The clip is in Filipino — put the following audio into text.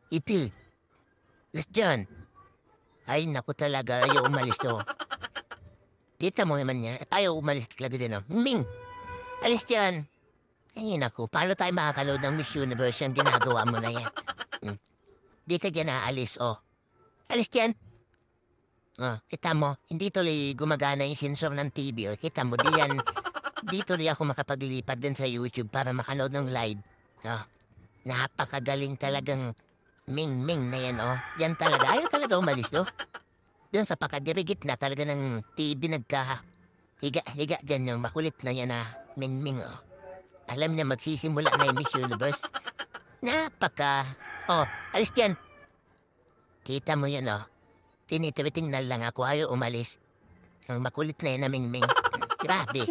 Iti. Yes, John. Ay, naku talaga. Ayaw umalis to. Kita mo naman niya. Ayaw umalis talaga din, oh. Ming! Alis dyan. Ay, naku. Paano tayo makakaload ng Miss Universe yung ginagawa mo na yan? Hmm. Di ka dyan aalis, oh. Alis dyan. Oh, kita mo, hindi tuloy gumagana yung sensor ng TV. Oh. Kita mo, di tuloy ako makapaglipat din sa YouTube para makanood ng live. Oh, napakagaling talagang Ming-Ming na yan, oh. Yan talaga. Ayaw talaga umalis, no? Doon sa pakadirigit na talaga ng TV higa dyan yung makulit na yan na Ming-Ming, oh. Alam niya magsisimula na yung Miss Universe. Oh, alis dyan. Kita mo yan, oh. Tinitiriting na lang ako, ayaw umalis. Ang makulit na yan na Ming-Ming. Grabe.